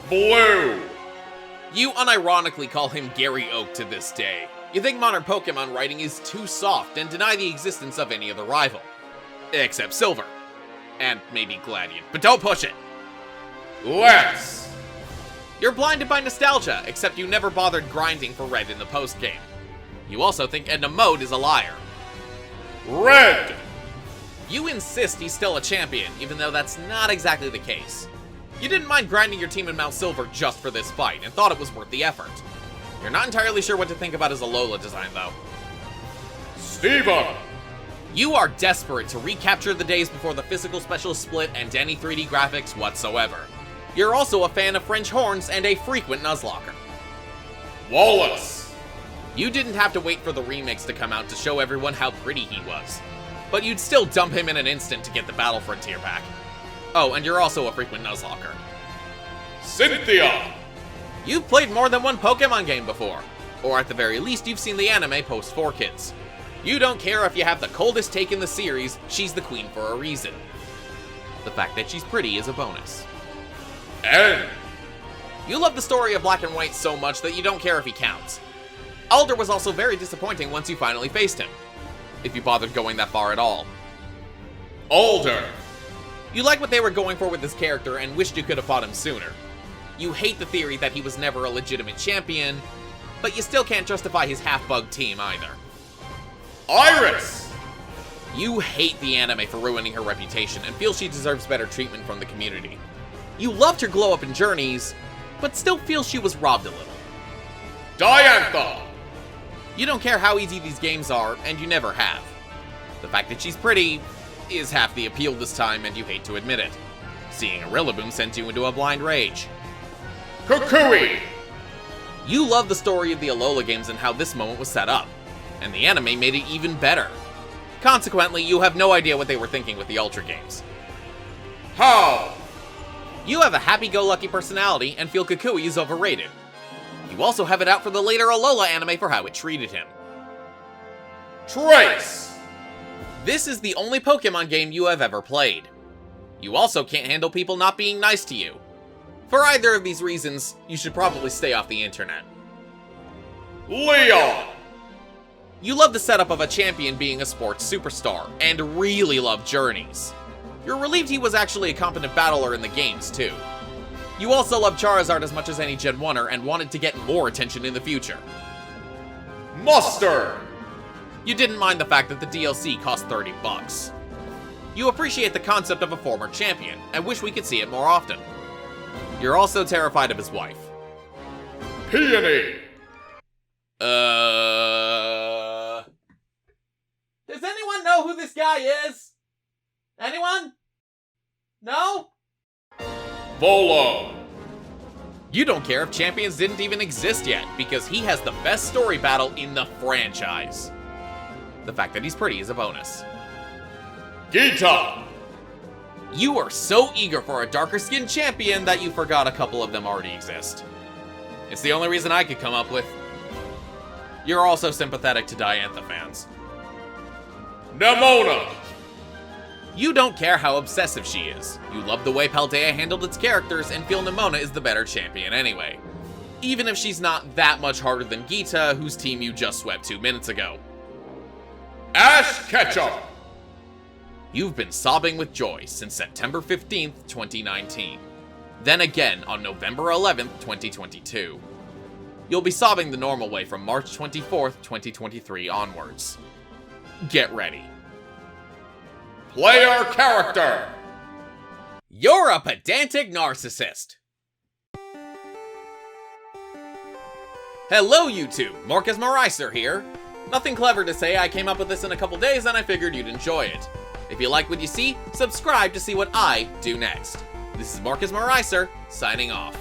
Blue! You unironically call him Gary Oak to this day. You think modern Pokémon writing is too soft and deny the existence of any other rival. Except Silver. And maybe Gladion, but don't push it. Let's! You're blinded by nostalgia, except you never bothered grinding for Red in the post-game. You also think Edna Mode is a liar. Red! You insist he's still a champion, even though that's not exactly the case. You didn't mind grinding your team in Mount Silver just for this fight, and thought it was worth the effort. You're not entirely sure what to think about his Alola design, though. Steven! You are desperate to recapture the days before the physical special split and any 3D graphics whatsoever. You're also a fan of French horns and a frequent Nuzlocke. Wallace! You didn't have to wait for the remakes to come out to show everyone how pretty he was. But you'd still dump him in an instant to get the Battle Frontier back. Oh, and you're also a frequent Nuzlocke. Cynthia! You've played more than one Pokemon game before. Or at the very least, you've seen the anime post 4Kids. You don't care if you have the coldest take in the series, she's the queen for a reason. The fact that she's pretty is a bonus. N! You love the story of Black and White so much that you don't care if he counts. Alder was also very disappointing once you finally faced him. If you bothered going that far at all. Alder! You like what they were going for with this character and wished you could have fought him sooner. You hate the theory that he was never a legitimate champion, but you still can't justify his half-bugged team either. Iris! You hate the anime for ruining her reputation and feel she deserves better treatment from the community. You loved her glow-up in Journeys, but still feel she was robbed a little. Diantha! You don't care how easy these games are, and you never have. The fact that she's pretty is half the appeal this time, and you hate to admit it. Seeing a Rillaboom sends you into a blind rage. Kukui! You love the story of the Alola games and how this moment was set up, and the anime made it even better. Consequently, you have no idea what they were thinking with the Ultra games. How? You have a happy-go-lucky personality and feel Kukui is overrated. You also have it out for the later Alola anime for how it treated him. Trace! This is the only Pokemon game you have ever played. You also can't handle people not being nice to you. For either of these reasons, you should probably stay off the internet. Leon! You love the setup of a champion being a sports superstar, and really love Journeys. You're relieved he was actually a competent battler in the games, too. You also love Charizard as much as any Gen 1er and wanted to get more attention in the future. Mustard! You didn't mind the fact that the DLC cost $30. You appreciate the concept of a former champion, and wish we could see it more often. You're also terrified of his wife. Peony! Does anyone know who this guy is? Anyone? No? Volo! You don't care if champions didn't even exist yet, because he has the best story battle in the franchise. The fact that he's pretty is a bonus. Gita! You are so eager for a darker-skinned champion that you forgot a couple of them already exist. It's the only reason I could come up with. You're also sympathetic to Diantha fans. Nemona! You don't care how obsessive she is. You love the way Paldea handled its characters and feel Nemona is the better champion anyway. Even if she's not that much harder than Gita, whose team you just swept 2 minutes ago. Ash Ketchum! You've been sobbing with joy since September 15th, 2019. Then again on November 11th, 2022. You'll be sobbing the normal way from March 24th, 2023 onwards. Get ready. Player character! You're a pedantic narcissist! Hello YouTube, Morkez Marihser here. Nothing clever to say, I came up with this in a couple days and I figured you'd enjoy it. If you like what you see, subscribe to see what I do next. This is Morkez Marihser, signing off.